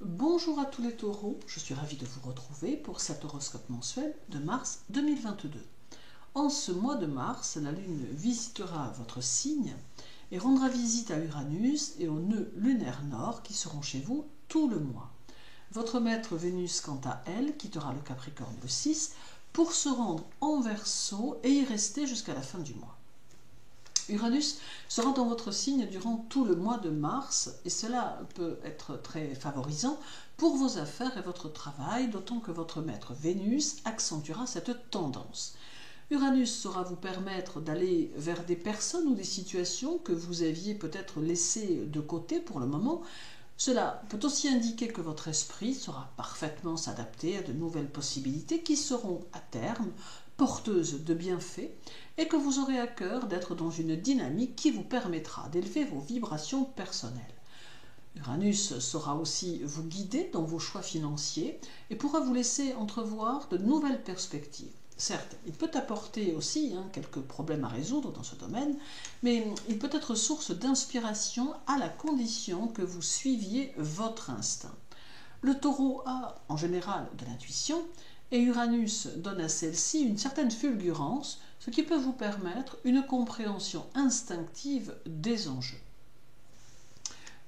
Bonjour à tous les taureaux, je suis ravie de vous retrouver pour cet horoscope mensuel de mars 2022. En ce mois de mars, la Lune visitera votre signe et rendra visite à Uranus et au nœud lunaire nord qui seront chez vous tout le mois. Votre maître Vénus, quant à elle, quittera le Capricorne le 6 pour se rendre en Verseau et y rester jusqu'à la fin du mois. Uranus sera dans votre signe durant tout le mois de mars et cela peut être très favorisant pour vos affaires et votre travail, d'autant que votre maître Vénus accentuera cette tendance. Uranus saura vous permettre d'aller vers des personnes ou des situations que vous aviez peut-être laissées de côté pour le moment. Cela peut aussi indiquer que votre esprit saura parfaitement s'adapter à de nouvelles possibilités qui seront à terme porteuses de bienfaits et que vous aurez à cœur d'être dans une dynamique qui vous permettra d'élever vos vibrations personnelles. Uranus saura aussi vous guider dans vos choix financiers et pourra vous laisser entrevoir de nouvelles perspectives. Certes, il peut apporter aussi quelques problèmes à résoudre dans ce domaine, mais il peut être source d'inspiration à la condition que vous suiviez votre instinct. Le taureau a, en général, de l'intuition, et Uranus donne à celle-ci une certaine fulgurance, ce qui peut vous permettre une compréhension instinctive des enjeux.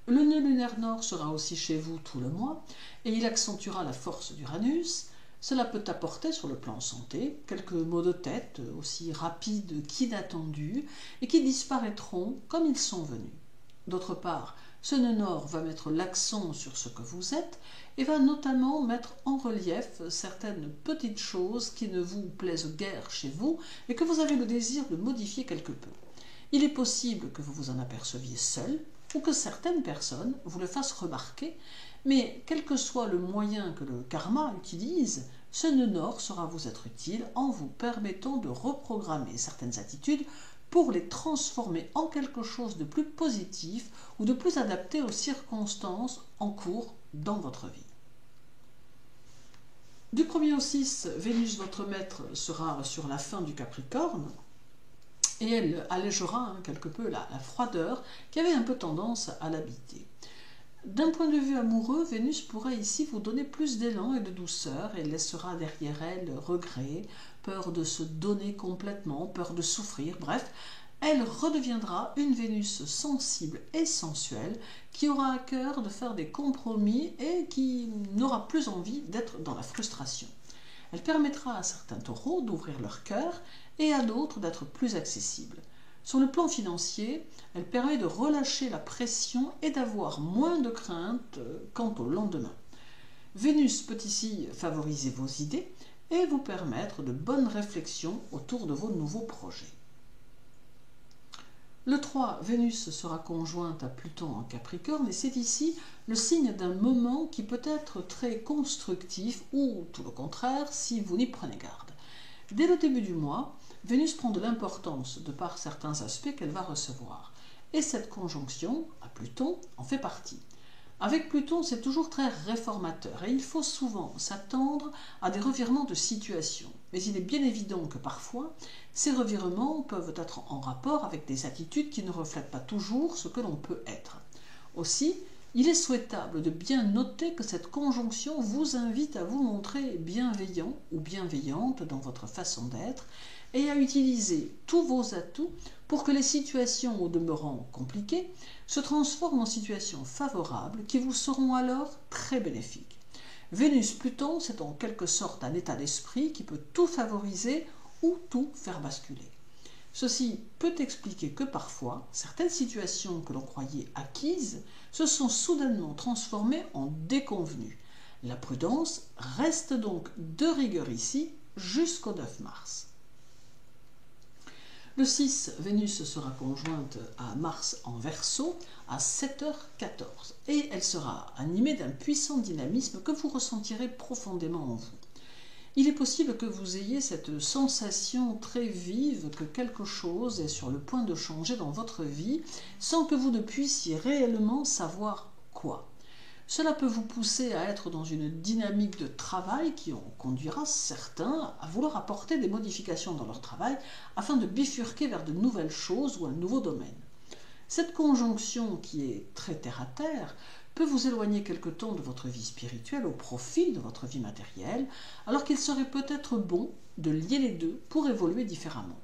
Le nœud lunaire nord sera aussi chez vous tout le mois, et il accentuera la force d'Uranus. Cela peut apporter sur le plan santé quelques maux de tête aussi rapides qu'inattendus et qui disparaîtront comme ils sont venus. D'autre part, ce nœud nord va mettre l'accent sur ce que vous êtes et va notamment mettre en relief certaines petites choses qui ne vous plaisent guère chez vous et que vous avez le désir de modifier quelque peu. Il est possible que vous vous en aperceviez seul ou que certaines personnes vous le fassent remarquer, mais quel que soit le moyen que le karma utilise, ce nœud nord saura vous être utile en vous permettant de reprogrammer certaines attitudes pour les transformer en quelque chose de plus positif ou de plus adapté aux circonstances en cours dans votre vie. Du 1er au 6, Vénus, votre maître, sera sur la fin du Capricorne et elle allégera quelque peu la froideur qui avait un peu tendance à l'habiter. D'un point de vue amoureux, Vénus pourrait ici vous donner plus d'élan et de douceur et laissera derrière elle regret, peur de se donner complètement, peur de souffrir, bref, elle redeviendra une Vénus sensible et sensuelle qui aura à cœur de faire des compromis et qui n'aura plus envie d'être dans la frustration. Elle permettra à certains taureaux d'ouvrir leur cœur et à d'autres d'être plus accessibles. Sur le plan financier, elle permet de relâcher la pression et d'avoir moins de crainte quant au lendemain. Vénus peut ici favoriser vos idées et vous permettre de bonnes réflexions autour de vos nouveaux projets. Le 3, Vénus sera conjointe à Pluton en Capricorne et c'est ici le signe d'un moment qui peut être très constructif ou tout le contraire si vous n'y prenez garde. Dès le début du mois, Vénus prend de l'importance de par certains aspects qu'elle va recevoir. Et cette conjonction à Pluton en fait partie. Avec Pluton, c'est toujours très réformateur et il faut souvent s'attendre à des revirements de situation. Mais il est bien évident que parfois, ces revirements peuvent être en rapport avec des attitudes qui ne reflètent pas toujours ce que l'on peut être. Aussi, il est souhaitable de bien noter que cette conjonction vous invite à vous montrer bienveillant ou bienveillante dans votre façon d'être et à utiliser tous vos atouts pour que les situations au demeurant compliquées se transforment en situations favorables qui vous seront alors très bénéfiques. Vénus-Pluton, c'est en quelque sorte un état d'esprit qui peut tout favoriser ou tout faire basculer. Ceci peut expliquer que parfois, certaines situations que l'on croyait acquises se sont soudainement transformées en déconvenues. La prudence reste donc de rigueur ici jusqu'au 9 mars. Le 6, Vénus sera conjointe à Mars en Verseau à 7h14 et elle sera animée d'un puissant dynamisme que vous ressentirez profondément en vous. Il est possible que vous ayez cette sensation très vive que quelque chose est sur le point de changer dans votre vie sans que vous ne puissiez réellement savoir quoi. Cela peut vous pousser à être dans une dynamique de travail qui en conduira certains à vouloir apporter des modifications dans leur travail afin de bifurquer vers de nouvelles choses ou un nouveau domaine. Cette conjonction qui est très terre-à-terre peut vous éloigner quelque temps de votre vie spirituelle au profit de votre vie matérielle, alors qu'il serait peut-être bon de lier les deux pour évoluer différemment.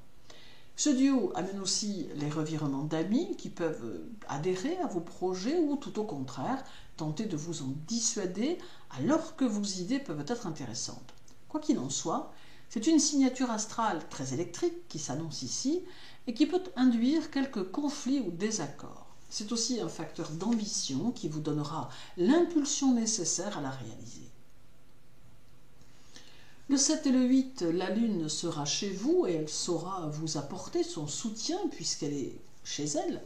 Ce duo amène aussi les revirements d'amis qui peuvent adhérer à vos projets ou tout au contraire tenter de vous en dissuader alors que vos idées peuvent être intéressantes. Quoi qu'il en soit, c'est une signature astrale très électrique qui s'annonce ici et qui peut induire quelques conflits ou désaccords. C'est aussi un facteur d'ambition qui vous donnera l'impulsion nécessaire à la réaliser. Le 7 et le 8, la Lune sera chez vous et elle saura vous apporter son soutien puisqu'elle est chez elle.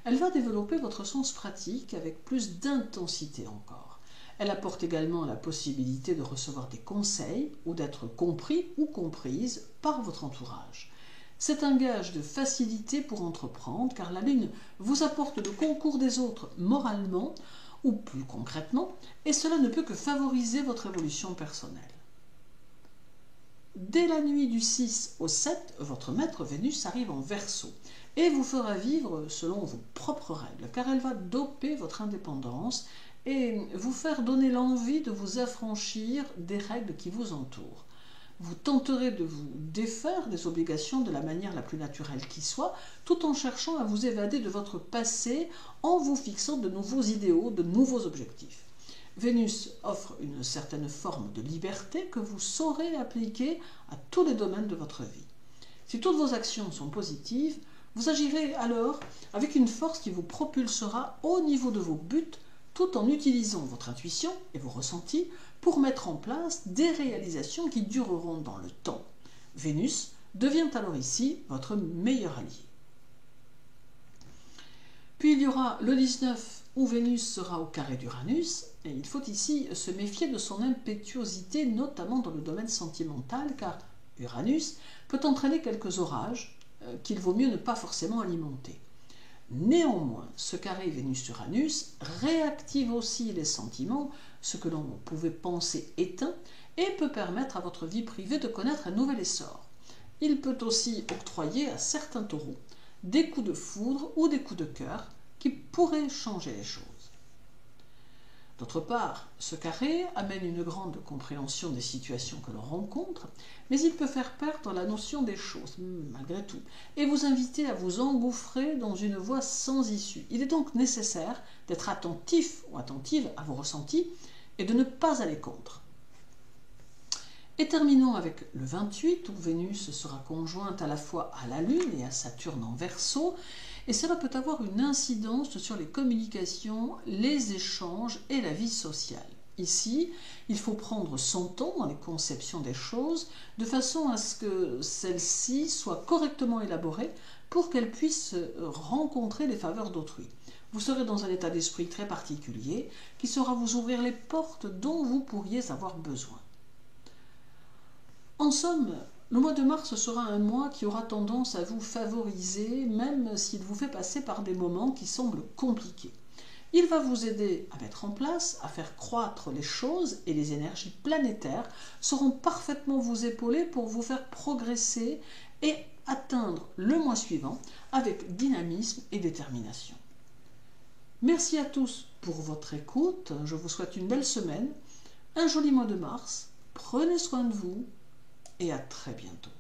Elle va développer votre sens pratique avec plus d'intensité encore. Elle apporte également la possibilité de recevoir des conseils ou d'être compris ou comprise par votre entourage. C'est un gage de facilité pour entreprendre car la Lune vous apporte le concours des autres moralement ou plus concrètement et cela ne peut que favoriser votre évolution personnelle. Dès la nuit du 6 au 7, votre maître Vénus arrive en Verseau et vous fera vivre selon vos propres règles, car elle va doper votre indépendance et vous faire donner l'envie de vous affranchir des règles qui vous entourent. Vous tenterez de vous défaire des obligations de la manière la plus naturelle qui soit, tout en cherchant à vous évader de votre passé en vous fixant de nouveaux idéaux, de nouveaux objectifs. Vénus offre une certaine forme de liberté que vous saurez appliquer à tous les domaines de votre vie. Si toutes vos actions sont positives, vous agirez alors avec une force qui vous propulsera au niveau de vos buts tout en utilisant votre intuition et vos ressentis pour mettre en place des réalisations qui dureront dans le temps. Vénus devient alors ici votre meilleur allié. Puis il y aura le 19 où Vénus sera au carré d'Uranus, et il faut ici se méfier de son impétuosité, notamment dans le domaine sentimental, car Uranus peut entraîner quelques orages qu'il vaut mieux ne pas forcément alimenter. Néanmoins, ce carré Vénus-Uranus réactive aussi les sentiments, ce que l'on pouvait penser éteint, et peut permettre à votre vie privée de connaître un nouvel essor. Il peut aussi octroyer à certains taureaux des coups de foudre ou des coups de cœur qui pourraient changer les choses. D'autre part, ce carré amène une grande compréhension des situations que l'on rencontre, mais il peut faire perdre la notion des choses, malgré tout, et vous inviter à vous engouffrer dans une voie sans issue. Il est donc nécessaire d'être attentif ou attentive à vos ressentis et de ne pas aller contre. Et terminons avec le 28, où Vénus sera conjointe à la fois à la Lune et à Saturne en Verseau, et cela peut avoir une incidence sur les communications, les échanges et la vie sociale. Ici, il faut prendre son temps dans les conceptions des choses, de façon à ce que celles-ci soient correctement élaborées pour qu'elles puissent rencontrer les faveurs d'autrui. Vous serez dans un état d'esprit très particulier qui saura vous ouvrir les portes dont vous pourriez avoir besoin. En somme, le mois de mars sera un mois qui aura tendance à vous favoriser, même s'il vous fait passer par des moments qui semblent compliqués. Il va vous aider à mettre en place, à faire croître les choses et les énergies planétaires sauront parfaitement vous épauler pour vous faire progresser et atteindre le mois suivant avec dynamisme et détermination. Merci à tous pour votre écoute. Je vous souhaite une belle semaine, un joli mois de mars. Prenez soin de vous et à très bientôt.